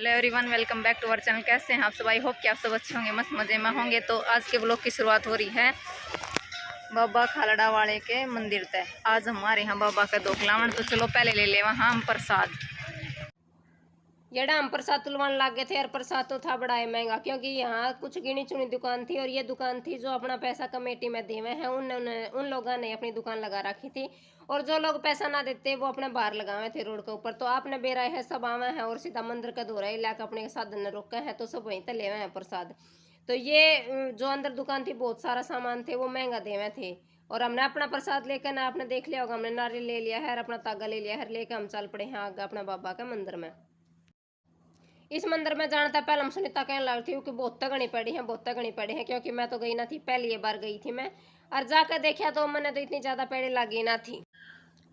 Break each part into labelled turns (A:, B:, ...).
A: Hello everyone, welcome back to our channel. कैसे हैं आप सब? आई होप कि आप सब अच्छे होंगे, मस्त मज़े में होंगे। तो आज के ब्लॉग की शुरुआत हो रही है बाबा खालड़ा वाले के मंदिर तक। आज हमारे यहाँ बाबा का दोखलावन, तो चलो पहले ले ले वहाँ हम प्रसाद।
B: येड़ा हम प्रसाद तुलवान लाग गए थे और प्रसाद तो था बड़ा महंगा, क्योंकि यहाँ कुछ गिनी चुनी दुकान थी और ये दुकान थी जो अपना पैसा कमेटी में देवे हैं उन लोगों ने अपनी दुकान लगा रखी थी। और जो लोग पैसा ना देते वो अपने बाहर लगाए थे रोड के ऊपर। तो आपने बेरा है सब आवे हैं और सीधा मंदिर का दौरा इलाका अपने साधन रोके हैं, तो सब वहीं तक ले हैं प्रसाद। तो ये जो अंदर दुकान थी बहुत सारा सामान थे वो महंगा देवे थे। और हमने अपना प्रसाद लेकर ना, आपने देख लिया होगा, हमने नारियल ले लिया है और अपना तागा ले लिया है, लेकर हम चल पड़े हैं आगे अपना बाबा के मंदिर में। इस मंदिर में जाना था पहले हम सुनीता कहने लगी थी कि बहुत तगड़ी पड़ी है, बहुत तगड़ी पड़ी है, क्योंकि मैं तो गई ना थी, पहली बार गई थी मैं। और जाकर देखा तो मैंने तो इतनी ज्यादा पेड़ी लगी ना थी।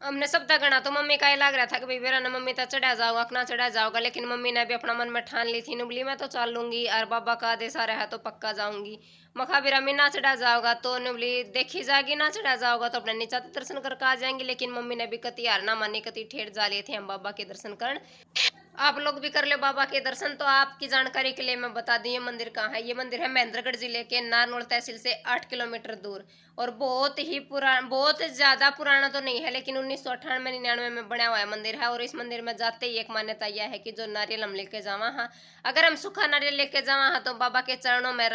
B: हमने सब गणा तो मम्मी का ये लग रहा था कि भाई मेरा ना मम्मी तो चढ़ा जाओगा ना चढ़ा जाओगा, लेकिन मम्मी ने भी अपना मन में ठान ली थी, नुबली मैं तो चल लूंगी और बाबा का आदेश आ रहा है तो पक्का जाऊंगी। मखा भी रमी ना चढ़ा जाओगा तो नुबली देखी जाएगी, ना चढ़ा जाओगा तो अपने नीचा दर्शन करके आ जाएंगे। लेकिन मम्मी ने भी कति हार ना मानी, कति ठेठ जा लिए थे हम बाबा के दर्शन कर। आप लोग भी कर ले बाबा के दर्शन। तो आपकी जानकारी के लिए मैं बता दूं ये मंदिर कहाँ है। ये मंदिर है महेंद्रगढ़ जिले के नारनौल तहसील से 8 किलोमीटर दूर। और बहुत ही पुराना, बहुत ज्यादा पुराना तो नहीं है, लेकिन 1998-99 में बना हुआ है मंदिर है। और इस मंदिर में जाते ही एक मान्यता यह है कि जो नारियल हम लेके जावा, हाँ अगर हम सूखा नारियल लेके जावा हाँ तो बाबा के चरणों में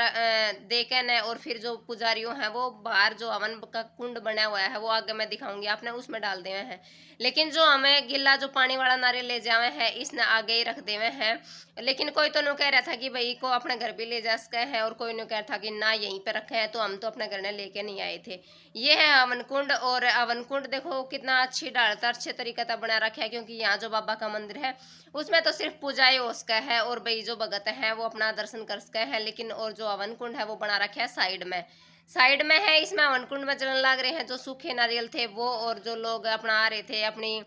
B: दे के न, और फिर जो पुजारियों हैं वो बाहर जो हवन का कुंड बना हुआ है वो आगे मैं दिखाऊंगी, आपने उसमें डाल देवे हैं। लेकिन जो हमें गिल्ला जो पानी वाला नारियल ले जावे है इसने आगे ही रख देवे हैं। लेकिन कोई तो नु कह रहा था कि भाई को अपने घर भी ले जा सके हैं, और कोई नु कह रहा था कि ना यहीं पे रखे हैं, तो हम तो अपने घर में लेके नहीं आए थे। ये है हवन कुंड। और हवन कुंड देखो कितना अच्छी डालता, अच्छे तरीके से बना रखा है, क्योंकि यहाँ जो बाबा का मंदिर है उसमें तो सिर्फ पूजा ही हो सका है और भाई जो भगत है वो अपना दर्शन कर सके हैं। लेकिन और जो हवन कुंड है वो बना रखा है साइड में, साइड में है। इसमें हवन कुंड में जलन लग रहे हैं जो सूखे नारियल थे वो, और जो लोग अपना आ रहे थे अपनी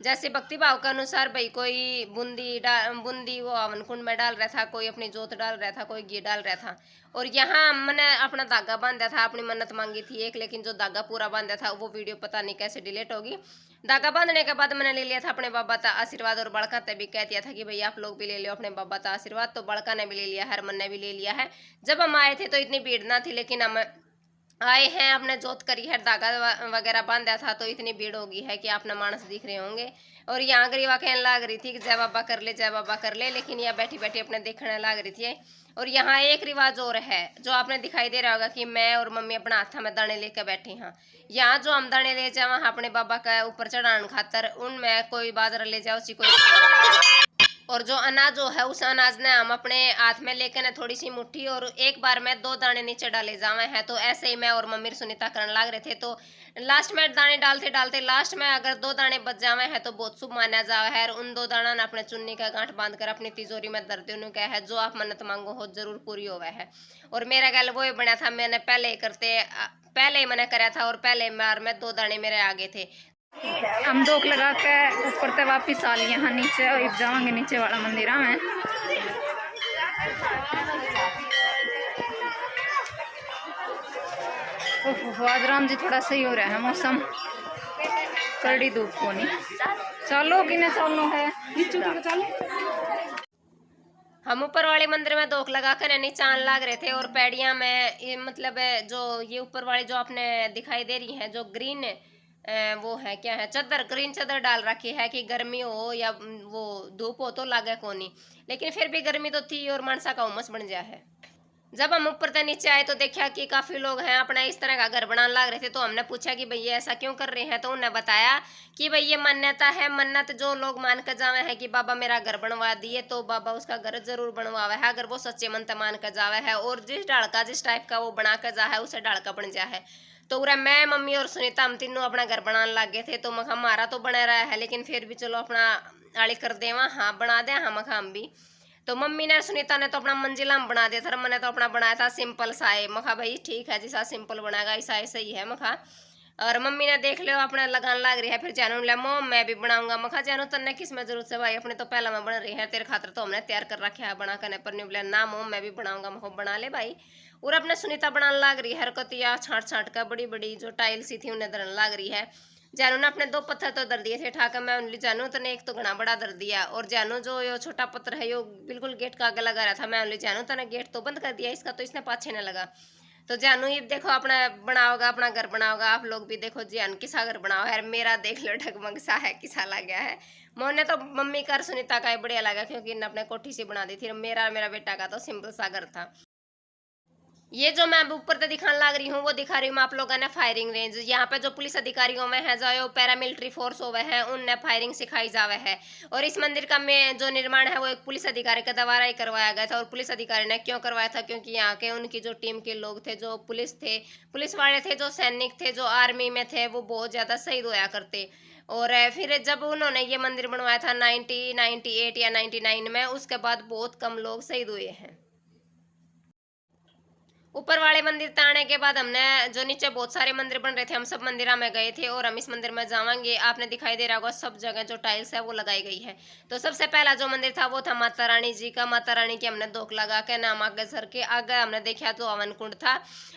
B: जैसे भक्ति भाव के अनुसार, भाई कोई बूंदी वो हवन कुंड में डाल रहा था, कोई अपनी जोत डाल रहा था, कोई घी डाल रहा था। और यहाँ मैंने अपना धागा बांधा था, अपनी मन्नत मांगी थी एक, लेकिन जो धागा पूरा बांधा था वो वीडियो पता नहीं कैसे डिलीट होगी। धागा बांधने के बाद मैंने ले लिया था अपने बाबा का आशीर्वाद, और बड़का तभी कह दिया था कि भाई आप लोग भी ले लो अपने बाबा का आशीर्वाद। तो बड़का ने भी ले लिया, हरमन ने भी ले लिया है। जब हम आए थे तो इतनी भीड़ ना थी, लेकिन हम आए हैं अपने जोत करी है, धागा वगैरह बांधा था तो इतनी भीड़ होगी है कि आपने मानस दिख रहे होंगे। और यहाँ गरीबा कहने लग रही थी कि जय बाबा कर ले, जय बाबा कर ले, लेकिन यह बैठी बैठी अपने देखने लग रही थी। और यहाँ एक रिवाज और है जो आपने दिखाई दे रहा होगा कि मैं और मम्मी अपना हाथा में दाने लेकर बैठे हैं। यहाँ जो हम दाने ले जाए अपने बाबा का ऊपर चढ़ाने खातर, उनमें कोई बाजरा ले जाओ सी कोई, और जो अनाज जो है उस अनाज ने हम अपने हाथ में लेकर ना थोड़ी सी मुट्ठी, और एक बार में 2 दाने नीचे डाले जावे हैं। तो ऐसे ही मैं और मम्मी सुनीता करने लग रहे थे। तो लास्ट में दाने डालते डालते लास्ट में अगर 2 दाने बच जावे हैं तो बहुत शुभ माना जावे है। और उन 2 दाना ने अपने चुन्नी का गांठ बांध कर अपनी तिजोरी में धरते उन्होंने कहा है जो आप मन्नत मांगो हो जरूर पूरी होवे है। और मेरा गल वो ही बना था, मैंने पहले ही मैंने करा था, और पहले बार में 2 दाने मेरे आगे थे।
A: हम दोख लगा के ऊपर से वापिस आ लिए यहाँ नीचे, और जाएंगे नीचे वाला मंदिर में। आज राम जी थोड़ा सही हो रहा है मौसम, कड़ी धूप को नहीं। चलो कि नहीं चलो है,
B: हम ऊपर वाले मंदिर में दोख लगा कर नीचान लाग रहे थे। और पैड़िया में ये मतलब जो ये ऊपर वाली जो आपने दिखाई दे रही है जो ग्रीन वो है क्या है, चादर, ग्रीन चादर डाल रखी है कि गर्मी हो या वो धूप हो तो लागे कोनी, लेकिन फिर भी गर्मी तो थी और मानसा का उमस बन गया है। जब हम ऊपर से नीचे आए तो देखा कि काफी लोग हैं अपना इस तरह का घर बनाने लग रहे थे। तो हमने पूछा कि भैया ऐसा क्यों कर रहे हैं, तो उन्होंने बताया कि भाई ये मान्यता है, मन्नत जो लोग मान कर जावे है कि बाबा मेरा घर बनवा दिए तो बाबा उसका घर जरूर बनवावे है, अगर वो सच्चे मन मान कर जावे है। और जिस ढालका जिस टाइप का वो बना कर जा है उसे ढालका बन जा है। तो उरा मैं, मम्मी और सुनीता हम तीनों अपना घर बनाने लग गए थे। तो मखा हमारा तो बना रहा है, लेकिन फिर भी चलो अपना आड़ी कर देवा, हाँ बना दे, हाँ मखा हम भी। तो मम्मी ने सुनीता ने तो अपना मंजिला में बना दिया था, मैंने तो अपना बनाया था सिंपल सा है। मखा भाई ठीक है जैसा सिंपल बनाएगा ऐसा सही है मखा। और मम्मी ने देख लो अपना लगान लग रही है, फिर जानू ले मोम मैं भी बनाऊंगा। मखा जानू तन्ने किस में जरूरत है भाई, अपने तो पहला में बन रही है, तेरे खातर तो हमने तैयार कर रखा है बना करने पर। बोले ना मोम मैं भी बनाऊंगा। मखो बना ले भाई। और अपने सुनीता बनाने लग रही है हरकतिया छाट छाट का, बड़ी बड़ी जो टाइल सी थी उन्हें धरने लग रही है। जानू ने अपने 2 पत्थर तो दर दिए थे ठाकर, मैं उनली जानू तने एक तो घना बड़ा दर दिया, और जानू जो यो छोटा पत्थर है यो बिल्कुल गेट का आगे लगा रहा था, मैं उनली जानू तने गेट तो बंद कर दिया इसका, तो इसने पाछे न लगा। तो जानू ये देखो अपना बनाओगा, अपना घर बनाओगा, आप लोग भी देखो जान किसा घर बनाओ है, मेरा देख लो ढगमग सा है, किसा लग गया है। मोने तो मम्मी का और सुनीता का ही बढ़िया लगा, क्योंकि इन्हें अपने कोठी से बना दी थी, मेरा बेटा का तो सिंपल सा घर था। ये जो मैं अब ऊपर से दिखाने लग रही हूँ वो दिखा रही हूँ आप लोगों ने फायरिंग रेंज। यहाँ पे जो पुलिस अधिकारियों में है, जो पैरामिलिट्री फोर्स हुए हैं, उनने फायरिंग सिखाई जावे है। और इस मंदिर का में जो निर्माण है वो एक पुलिस अधिकारी के द्वारा ही करवाया गया था। और पुलिस अधिकारी ने क्यों करवाया था, क्योंकि यहाँ के उनकी जो टीम के लोग थे, जो पुलिस वाले थे, जो सैनिक थे, जो आर्मी में थे, वो बहुत ज्यादा शहीद होया करते। और फिर जब उन्होंने ये मंदिर बनवाया था 1998 या 99 में, उसके बाद बहुत कम लोग शहीद हुए हैं। ऊपर वाले मंदिर ताने के बाद हमने जो नीचे बहुत सारे मंदिर बन रहे थे, हम सब मंदिरों में गए थे, और हम इस मंदिर में जावांगे। आपने दिखाई दे रहा होगा सब जगह जो टाइल्स है वो लगाई गई है। तो सबसे पहला जो मंदिर था वो था माता रानी जी का। माता रानी की हमने धोख लगा के नाम आगे सर के आगे हमने देखा तो हवन कुंड था।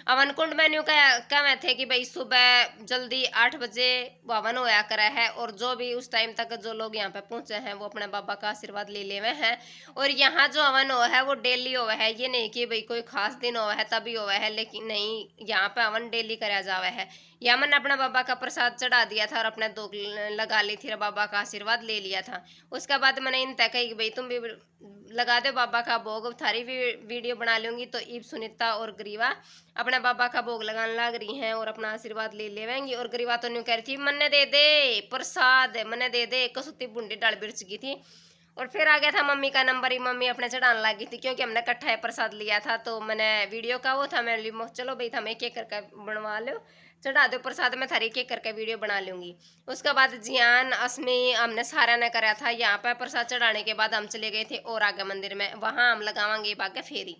B: हवन कुंड में न्यू कहे थे कि भाई सुबह जल्दी 8 बजे हवन होया करा है, और जो भी उस टाइम तक जो लोग यहाँ पे पहुंचे हैं वो अपने बाबा का आशीर्वाद ले ले हैं। और यहाँ जो हवन हुआ है वो डेली हुआ है, ये नहीं कि भाई कोई खास दिन हुआ है तभी हुआ है, लेकिन नहीं, यहाँ पे हवन डेली कराया जावा है। यहाँ मैंने अपना बाबा का प्रसाद चढ़ा दिया था और अपने दो लगा ली थी और बाबा का आशीर्वाद ले लिया था। उसके बाद मैंने इन तय कही कि भाई तुम भी लगा दो बाबा का भोग, थारी भी वीडियो बना लूंगी। तो ईब, सुनीता और ग्रीवा अपने बाबा का भोग लगाने लग रही हैं और अपना आशीर्वाद ले लेवेंगी। और ग्रीवा तो न्यू कह रही थी मन्ने दे दे प्रसाद, मन्ने दे दे, कसुती बूंदी डाल बिरच की थी। और फिर आ गया था मम्मी का नंबर ही, मम्मी अपने चढ़ाने लगी थी, क्योंकि हमने इकट्ठा है प्रसाद लिया था। तो मैंने वीडियो का वो था, मैं चलो भाई हम एक एक करके बनवा लो, चढ़ा दो प्रसाद, में थारी एक एक करके वीडियो बना लूंगी। उसके बाद जियान, असमी, हमने सारा ने कराया था। यहाँ पर प्रसाद चढ़ाने के बाद हम चले गए थे और आगे मंदिर में, वहां हम लगावांगे बागे फेरी।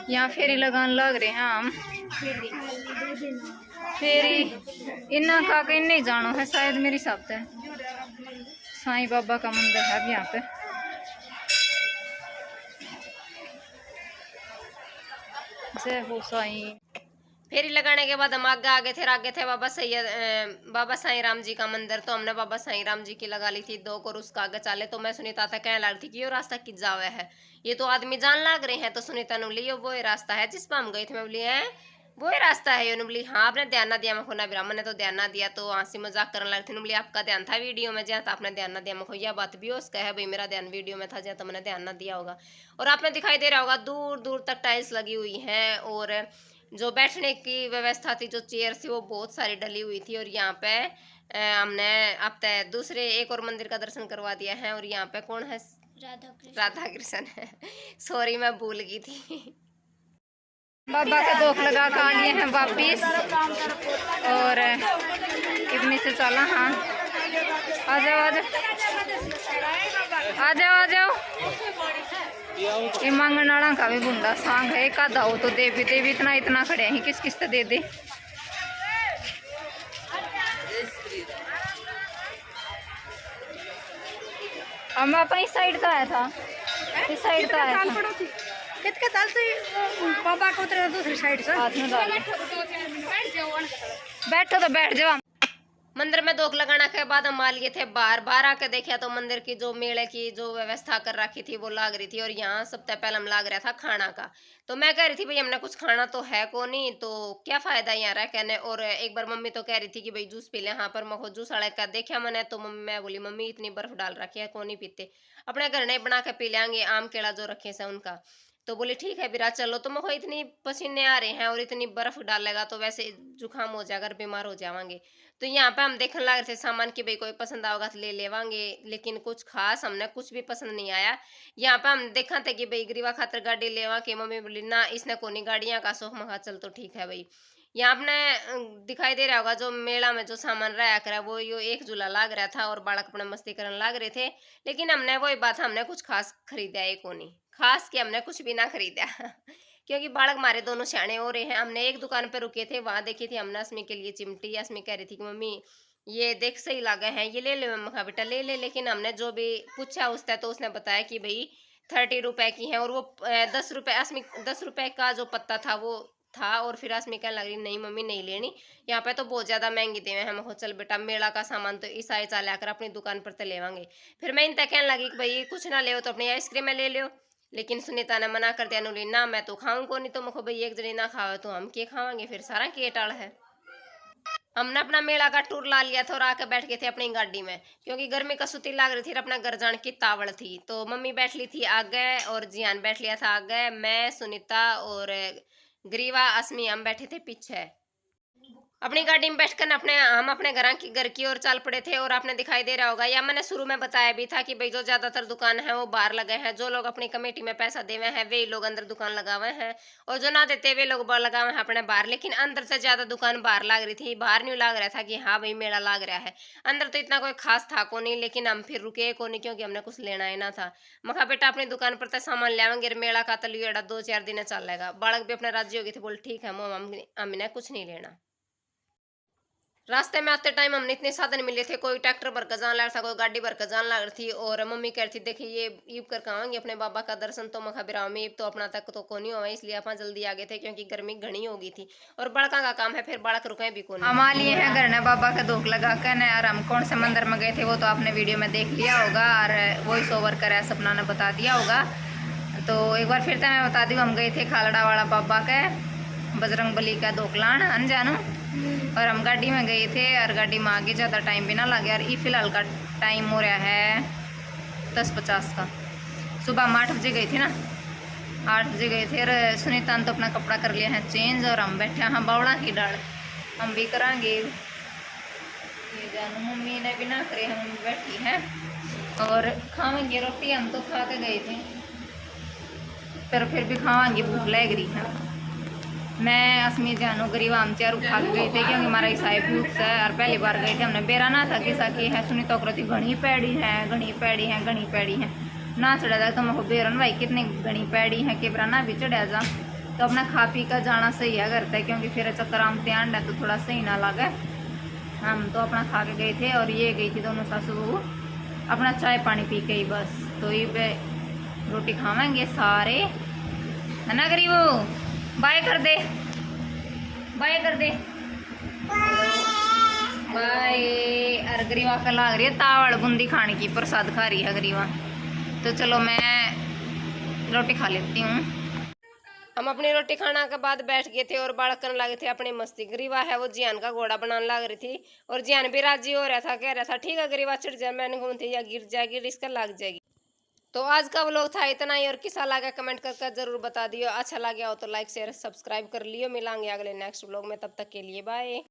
A: यहाँ फेरी लगाने लग रहे हैं हम। फेरी इन्ना का के नहीं जानो है शायद मेरे हिसाब से। साईं बाबा का मंदिर है अब यहाँ पे। जय हो साईं।
B: फेरी लगाने के बाद हम आगे थे बाबा साईं राम जी का मंदिर। तो हमने बाबा साईं राम जी की लगा ली थी 2 और उसका आगे चाले। तो मैं सुनीता था कहने लग थी कि ये रास्ता किस जावे है, ये तो आदमी जान लग रहे हैं। तो सुनीता ने बोली वो रास्ता है जिस पर हम गए थे। मैं बोली है वो रास्ता है। उन्होंने बोली हाँ आपने ध्यान ना दिया, मैं खोना ब्राह्मण ने तो ध्यान ना दिया। तो हंसी मजाक करने लगी थी। बोली आपका ध्यान था वीडियो में, जहाँ आपने ध्यान ना दिया। मैं यह बात भी हो उसका है भाई, मेरा ध्यान वीडियो में था जहाँ तो मैंने ध्यान ना दिया होगा। और आपने दिखाई दे रहा होगा दूर दूर तक टाइल्स लगी हुई हैं, और जो बैठने की व्यवस्था थी, जो चेयर थी वो बहुत सारी डली हुई थी। और यहाँ पे हमने अब तक दूसरे एक और मंदिर का दर्शन करवा दिया है। और यहाँ पे कौन है, राधा कृष्ण है। सॉरी मैं भूल गई थी।
A: बाबा का दोख लगा के आ गए हैं वापिस, और इतनी से चला। हाँ आ जाओ आ जाओ आ जाओ आ जाओ। ये मांगनाड़ा का भी बुंदा सांग है, एक आधा हो तो देवी देवी इतना इतना खड़े हैं, किस किस दे दे। हम अपनी साइड का आया था, इस साइड का आया था।
C: कितने साल से बाबा को उतरे दूसरी साइड से
A: हाथ में डाल बैठो तो बैठ जाओ।
B: मंदिर में दोख लगाने के बाद हम आ लिए थे बाहर आके देखा तो मंदिर की जो मेले की जो व्यवस्था कर रखी थी वो लाग रही थी। और यहाँ सबसे पहले हम लाग रहा था खाना का। तो मैं कह रही थी भाई हमने कुछ खाना तो है को नहीं, तो क्या फायदा यहाँ रह कहने। और एक बार मम्मी तो कह रही थी कि भाई जूस पी ले। हाँ पर मैं जूस वाले का देखा मैंने, तो मैं बोली मम्मी इतनी बर्फ डाल रखी है को नहीं पीते, अपने घर नहीं बना के पी लेंगे, आम केला जो रखे से उनका। तो बोली ठीक है बिरा चलो। तो मैं इतनी पसीने आ रहे हैं और इतनी बर्फ डालेगा तो वैसे जुकाम हो जाएगा, बीमार हो जावांगे। तो यहाँ पे हम देखने लग रहे थे सामान की भाई कोई पसंद आओगा तो ले लेवांगे, लेकिन कुछ खास हमने कुछ भी पसंद नहीं आया। यहाँ पे हम देखा था कि भाई गरीबा खातर गाड़ी लेवा के, मम्मी बोली ना इसने कोनी गाड़ियाँ का शौक। मखा चल तो ठीक है भाई। यहाँ आपने दिखाई दे रहा होगा जो मेला में जो सामान रहा करा वो यो एक झूला लाग रहा था और बालक अपने मस्ती करने लग रहे थे। लेकिन हमने वही बात, हमने कुछ खास खरीदा है को नहीं, खास कि हमने कुछ भी ना खरीदा क्योंकि बालक हमारे दोनों सियाने हो रहे हैं। हमने एक दुकान पे रुके थे, वहां देखी थी हमने असमी के लिए चिमटी। असमी कह रही थी कि मम्मी ये देख सही लगे हैं, ये ले ले। मम्मा कहा बेटा ले ले। लेकिन हमने जो भी पूछा उससे तो उसने बताया कि भाई 30 रुपए की है। और वो 10 रुपए, असमी 10 रुपए का जो पत्ता था वो था और फिर असमी कहने लग रही नहीं मम्मी नहीं लेनी, यहाँ पे तो बहुत ज्यादा महंगी देवे हम। हो चल बेटा मेला का सामान तो इस आए चल आकर अपनी दुकान पर तो लेवांगे। फिर मैं इनता कहने लगी कि भाई कुछ ना ले तो अपनी आइसक्रीम ले लो, लेकिन सुनीता ने मना कर दिया, नुली ना मैं तो खाऊं को नहीं, तो मुझे भाई एक जनी ना खावे तो हम के खावांगे, फिर सारा के टाल है। हमने अपना मेला का टूर ला लिया था और आके बैठ गए थे अपनी गाड़ी में, क्योंकि गर्मी का सुती लग रही थी और अपना घर जाने की तावड़ थी। तो मम्मी बैठ ली थी आगे और जियान बैठ लिया था आगे, मैं सुनीता और ग्रीवा असमी हम बैठे थे पीछे। अपनी गाड़ी में बैठकर हम अपने घर की ओर चल पड़े थे। और आपने दिखाई दे रहा होगा या मैंने शुरू में बताया भी था कि भाई जो ज्यादातर दुकान है वो बाहर लगे हैं, जो लोग अपनी कमेटी में पैसा देवे हैं वे लोग अंदर दुकान लगावे हैं, और जो ना देते वे लोग बाहर लगावे हैं अपने बाहर। लेकिन अंदर से ज्यादा दुकान बाहर लग रही थी, बाहर नहीं लग रहा था कि हाँ भाई मेला लग रहा है। अंदर तो इतना कोई खास था को नहीं, लेकिन हम फिर रुके को नहीं क्योंकि हमने कुछ लेना ही ना था। मखा बेटा अपनी दुकान पर तो सामान लियावेंगे, मेला का तो लियो 2-4 दिन चलेगा। बालक भी अपने राजी हो गई थी, बोल ठीक है मोम हमने कुछ नहीं लेना। रास्ते में आते टाइम हमने इतने साधन मिले थे, कोई ट्रैक्टर भर कर जान लग रहा था, कोई गाड़ी भर कर जान लग रही थी। और मम्मी कह रही थी देखिए ये ईब करके आवेंगे अपने बाबा का दर्शन, तो मखा बिराव में ईब तो अपना तक तो को नहीं हुआ, इसलिए आप जल्दी आ गए थे क्योंकि गर्मी घनी हो गई थी और बड़का का काम है, फिर बड़क रुके भी कौन।
A: हम आ लिए हैं घर ने बाबा का धोख लगा कर न, और हम कौन से मंदिर में गए थे वो तो आपने वीडियो में देख लिया होगा और वॉइस ओवर कर सपना ने बता दिया होगा। तो एक बार फिर से मैं बता दी, हम गए थे खालड़ा वाला बाबा के बजरंग बली का धोखलान अनजानो, और हम गाड़ी में गए थे और गाड़ी में आगे ज़्यादा टाइम भी ना लगे। और ये फिलहाल का टाइम हो रहा है 10:50 का। सुबह हम 8 बजे गए थे ना, 8 बजे गए थे। और सुनीता ने तो अपना कपड़ा कर लिया है चेंज और हम बैठे हैं बावड़ा की डाल, हम भी करांगे ये जानू, मम्मी ने भी ना करे, हम बैठी हैं और खावेंगे रोटी। हम तो खा के गए थे पर फिर भी खावांगे, भूख लग रही है। मैं असमी जानू गरीब हम चारों खा के गए थे क्योंकि हमारा ईसाई भूख से और पहली बार गए थे हमने बेरा ना था कि साकी है सुनी तो करती घनी पैड़ी है घनी पैड़ी है घनी पैड़ी है ना चढ़ा जाए तो मैं बेरन भाई कितनी घनी पैड़ी है कि ना भी चढ़ा जा। तो अपना खा पी कर जाना सही है करता है क्योंकि फिर चक्कर आम ध्यान है तो थोड़ा सही ना लगे। हम तो अपना खा के गए थे और ये गई थी दोनों सासू बहू अपना चाय पानी पी के ही बस। तो ये रोटी खावेंगे सारे है ना गरीबो, बाय कर दे, बाय कर दे, बाय। अरे गरीबा का लाग रही है तावड़ बूंदी खाने की, प्रसाद खा रही है गरीबा। तो चलो मैं रोटी खा लेती हूँ।
B: हम अपनी रोटी खाना के बाद बैठ गए थे और बालक करने लगे थे अपनी मस्ती। गरीबा है वो जियान का घोड़ा बनाने लग रही थी और जियान भी राजी हो रहा था, कह रहा था ठीक है गरीबा चढ़ जाए, मैंने घूमती या गिर जाएगी रिस्क लग जाएगी। तो आज का व्लॉग था इतना ही, और किसा लगा कमेंट करके जरूर बता दियो। अच्छा लगा हो तो लाइक शेयर सब्सक्राइब कर लियो। मिलांगे अगले नेक्स्ट व्लॉग में, तब तक के लिए बाय।